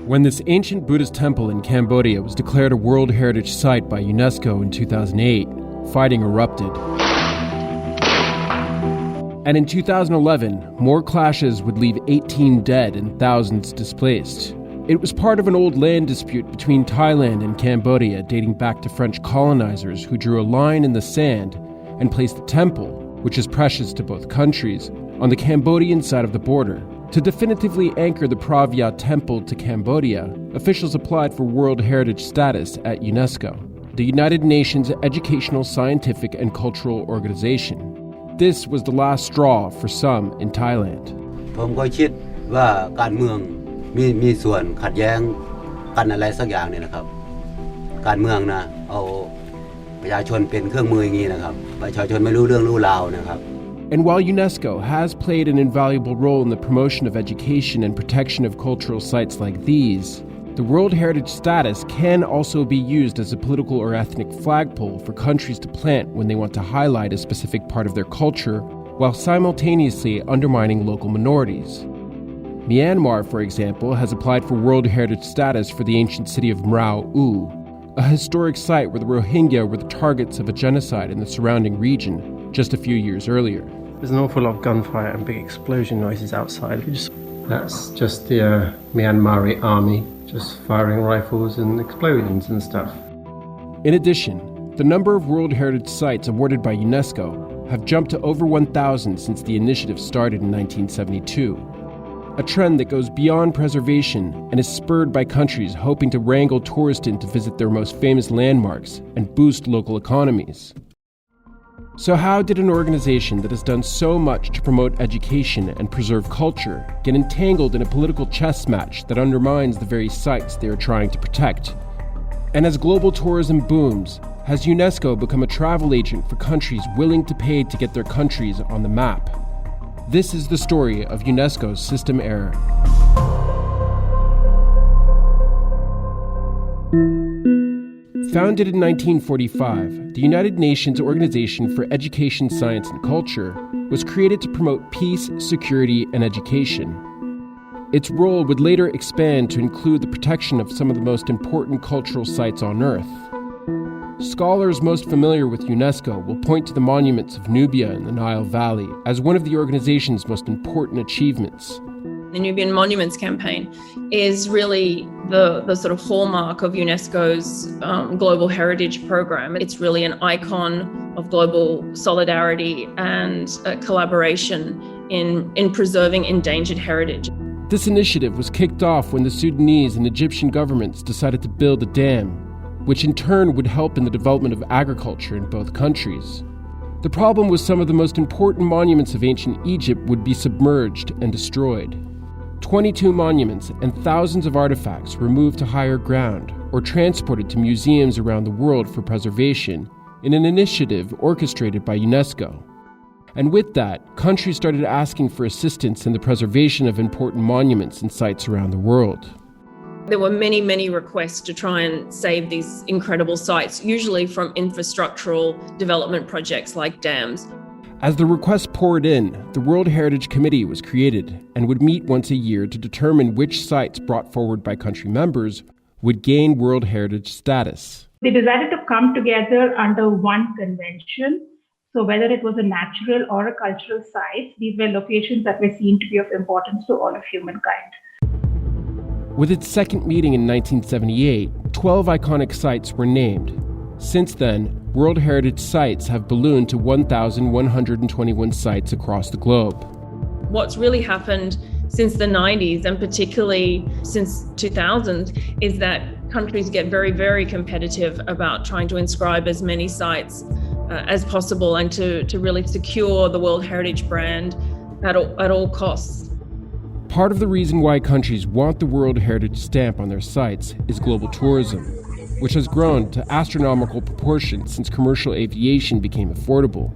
When this ancient Buddhist temple in Cambodia was declared a World Heritage Site by UNESCO in 2008, fighting erupted. And in 2011, more clashes would leave 18 dead and thousands displaced. It was part of an old land dispute between Thailand and Cambodia dating back to French colonizers who drew a line in the sand and placed the temple, which is precious to both countries, on the Cambodian side of the border. To definitively anchor the Pravya temple to Cambodia, officials applied for World Heritage status at UNESCO, the United Nations Educational, Scientific and Cultural Organization. This was the last straw for some in Thailand. ผมก็คิดว่าการเมืองมีส่วนขัดแย้งกันอะไรสักอย่างเนี่ยนะครับการเมืองนะเอาประชาชนเป็นเครื่องมืออย่างนี้นะครับประชาชนไม่รู้เรื่องรู้ราวนะครับ And while UNESCO has played an invaluable role in the promotion of education and protection of cultural sites like these, the World Heritage status can also be used as a political or ethnic flagpole for countries to plant when they want to highlight a specific part of their culture while simultaneously undermining local minorities. Myanmar, for example, has applied for World Heritage status for the ancient city of Mrao-U, a historic site where the Rohingya were the targets of a genocide in the surrounding region just a few years earlier. There's an awful lot of gunfire and big explosion noises outside. That's just the Myanmari army just firing rifles and explosions and stuff. In addition, the number of World Heritage sites awarded by UNESCO have jumped to over 1,000 since the initiative started in 1972. A trend that goes beyond preservation and is spurred by countries hoping to wrangle tourists in to visit their most famous landmarks and boost local economies. So how did an organization that has done so much to promote education and preserve culture get entangled in a political chess match that undermines the very sites they are trying to protect? And as global tourism booms, has UNESCO become a travel agent for countries willing to pay to get their countries on the map? This is the story of UNESCO's system error. Founded in 1945, the United Nations Organization for Education, Science and Culture was created to promote peace, security, and education. Its role would later expand to include the protection of some of the most important cultural sites on Earth. Scholars most familiar with UNESCO will point to the monuments of Nubia in the Nile Valley as one of the organization's most important achievements. The Nubian Monuments Campaign is really the sort of hallmark of UNESCO's Global Heritage Program. It's really an icon of global solidarity and collaboration in preserving endangered heritage. This initiative was kicked off when the Sudanese and Egyptian governments decided to build a dam, which in turn would help in the development of agriculture in both countries. The problem was some of the most important monuments of ancient Egypt would be submerged and destroyed. 22 monuments and thousands of artifacts were moved to higher ground or transported to museums around the world for preservation in an initiative orchestrated by UNESCO. And with that, countries started asking for assistance in the preservation of important monuments and sites around the world. There were many, many requests to try and save these incredible sites, usually from infrastructural development projects like dams. As the requests poured in, the World Heritage Committee was created and would meet once a year to determine which sites brought forward by country members would gain World Heritage status. They decided to come together under one convention. So whether it was a natural or a cultural site, these were locations that were seen to be of importance to all of humankind. With its second meeting in 1978, 12 iconic sites were named. Since then, World Heritage sites have ballooned to 1,121 sites across the globe. What's really happened since the 90s, and particularly since 2000, is that countries get very, very competitive about trying to inscribe as many sites as possible and to really secure the World Heritage brand at all costs. Part of the reason why countries want the World Heritage stamp on their sites is global tourism, which has grown to astronomical proportions since commercial aviation became affordable,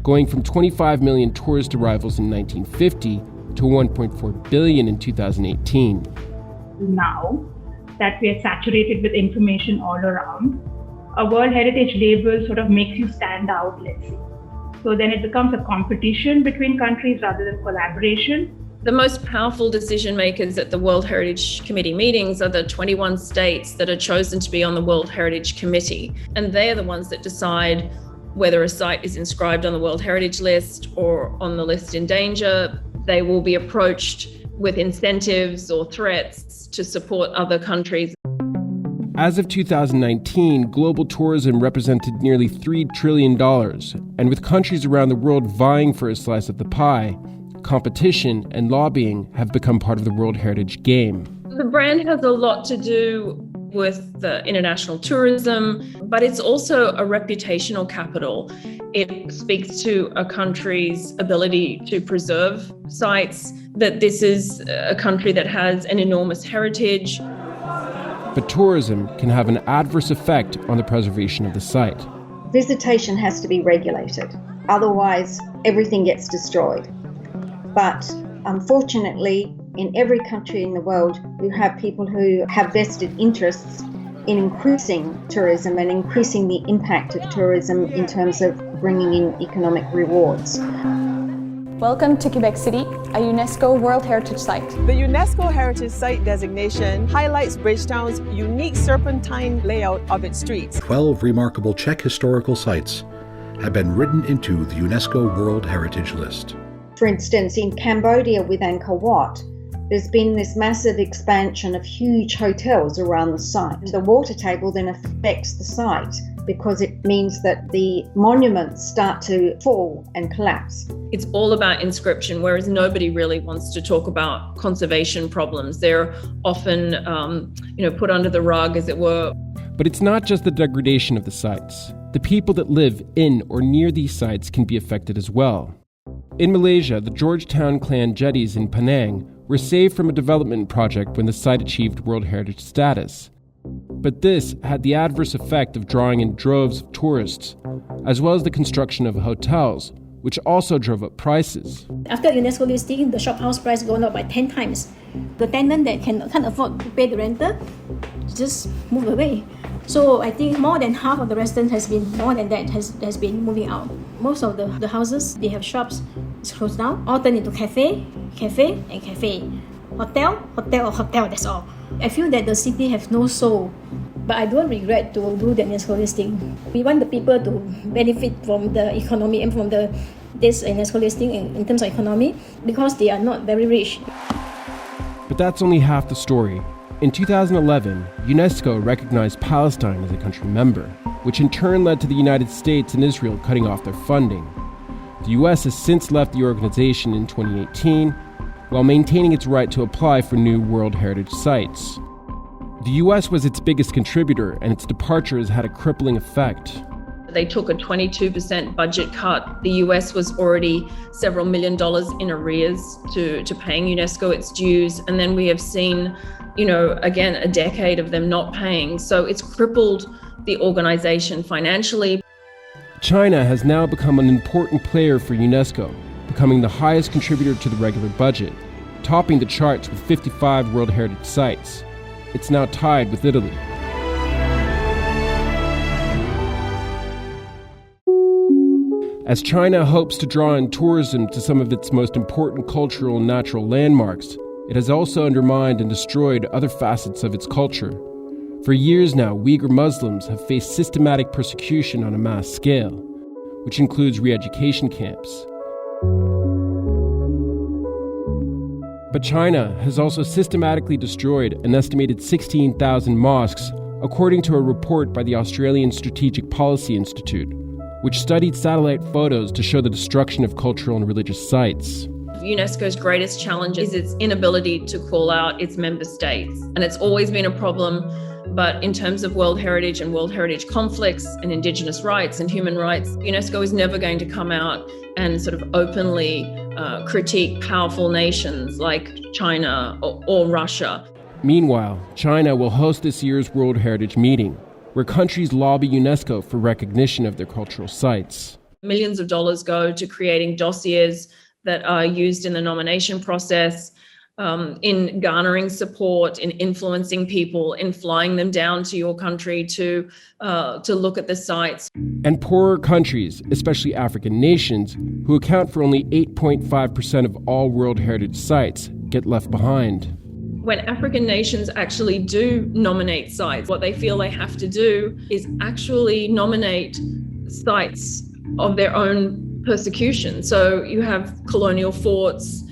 going from 25 million tourist arrivals in 1950 to 1.4 billion in 2018. Now that we are saturated with information all around, a World Heritage label sort of makes you stand out, let's say. So then it becomes a competition between countries rather than collaboration. The most powerful decision makers at the World Heritage Committee meetings are the 21 states that are chosen to be on the World Heritage Committee. And they're the ones that decide whether a site is inscribed on the World Heritage List or on the list in danger. They will be approached with incentives or threats to support other countries. As of 2019, global tourism represented nearly $3 trillion, and with countries around the world vying for a slice of the pie, competition and lobbying have become part of the World Heritage game. The brand has a lot to do with the international tourism, but it's also a reputational capital. It speaks to a country's ability to preserve sites, that this is a country that has an enormous heritage. But tourism can have an adverse effect on the preservation of the site. Visitation has to be regulated, otherwise everything gets destroyed. But unfortunately, in every country in the world, you have people who have vested interests in increasing tourism and increasing the impact of tourism in terms of bringing in economic rewards. Welcome to Quebec City, a UNESCO World Heritage Site. The UNESCO Heritage Site designation highlights Bridgetown's unique serpentine layout of its streets. 12 remarkable Czech historical sites have been written into the UNESCO World Heritage List. For instance, in Cambodia with Angkor Wat, there's been this massive expansion of huge hotels around the site. The water table then affects the site because it means that the monuments start to fall and collapse. It's all about inscription, whereas nobody really wants to talk about conservation problems. They're often, put under the rug, as it were. But it's not just the degradation of the sites. The people that live in or near these sites can be affected as well. In Malaysia, the Georgetown clan jetties in Penang were saved from a development project when the site achieved World Heritage status. But this had the adverse effect of drawing in droves of tourists, as well as the construction of hotels, which also drove up prices. After UNESCO listing, the shophouse price gone up by 10 times. The tenant that can't afford to pay the rental just move away. So I think more than half of the residents has been moving out. Most of the houses, they have shops, it's closed down, all turned into cafe, and cafe. Hotel, or hotel, that's all. I feel that the city has no soul, but I don't regret to do the UNESCO listing. We want the people to benefit from the economy and from this UNESCO listing in terms of economy because they are not very rich. But that's only half the story. In 2011, UNESCO recognized Palestine as a country member, which in turn led to the United States and Israel cutting off their funding. The US has since left the organization in 2018, while maintaining its right to apply for new World Heritage sites. The US was its biggest contributor, and its departure has had a crippling effect. They took a 22% budget cut. The US was already several $1 million in arrears to paying UNESCO its dues. And then we have seen, again, a decade of them not paying. So it's crippled the organization financially. China has now become an important player for UNESCO, becoming the highest contributor to the regular budget, topping the charts with 55 World Heritage sites. It's now tied with Italy. As China hopes to draw in tourism to some of its most important cultural and natural landmarks, it has also undermined and destroyed other facets of its culture. For years now, Uyghur Muslims have faced systematic persecution on a mass scale, which includes re-education camps. But China has also systematically destroyed an estimated 16,000 mosques, according to a report by the Australian Strategic Policy Institute, which studied satellite photos to show the destruction of cultural and religious sites. UNESCO's greatest challenge is its inability to call out its member states. And it's always been a problem, but in terms of World Heritage and World Heritage conflicts and Indigenous rights and human rights, UNESCO is never going to come out and sort of openly critique powerful nations like China or Russia. Meanwhile, China will host this year's World Heritage meeting, where countries lobby UNESCO for recognition of their cultural sites. Millions of dollars go to creating dossiers that are used in the nomination process. in garnering support, in influencing people, in flying them down to your country to look at the sites. And poorer countries, especially African nations, who account for only 8.5% of all World Heritage sites, get left behind. When African nations actually do nominate sites, what they feel they have to do is actually nominate sites of their own persecution. So you have colonial forts,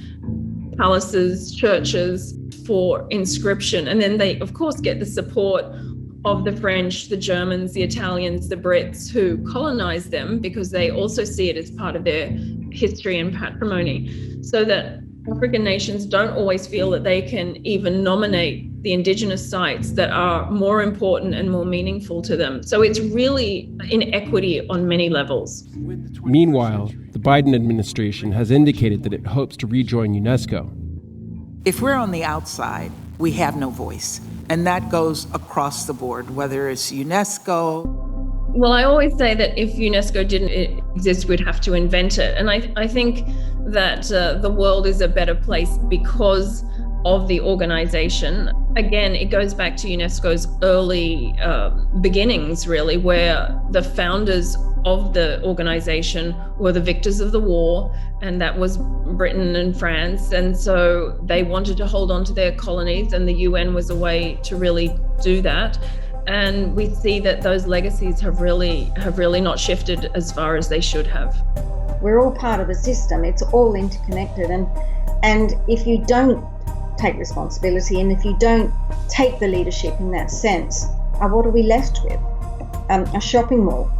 palaces, churches for inscription. And then they, of course, get the support of the French, the Germans, the Italians, the Brits who colonized them, because they also see it as part of their history and patrimony. So that African nations don't always feel that they can even nominate the indigenous sites that are more important and more meaningful to them. So it's really inequity on many levels. Meanwhile, the Biden administration has indicated that it hopes to rejoin UNESCO. If we're on the outside, we have no voice. And that goes across the board, whether it's UNESCO. Well, I always say that if UNESCO didn't exist, we'd have to invent it. And I think that the world is a better place because of the organization. Again, it goes back to UNESCO's early beginnings, really, where the founders of the organization were the victors of the war, and that was Britain and France. And so they wanted to hold on to their colonies, and the UN was a way to really do that. And we see that those legacies have really not shifted as far as they should have. We're all part of a system. It's all interconnected. And if you don't take responsibility, and if you don't take the leadership in that sense, what are we left with? A shopping mall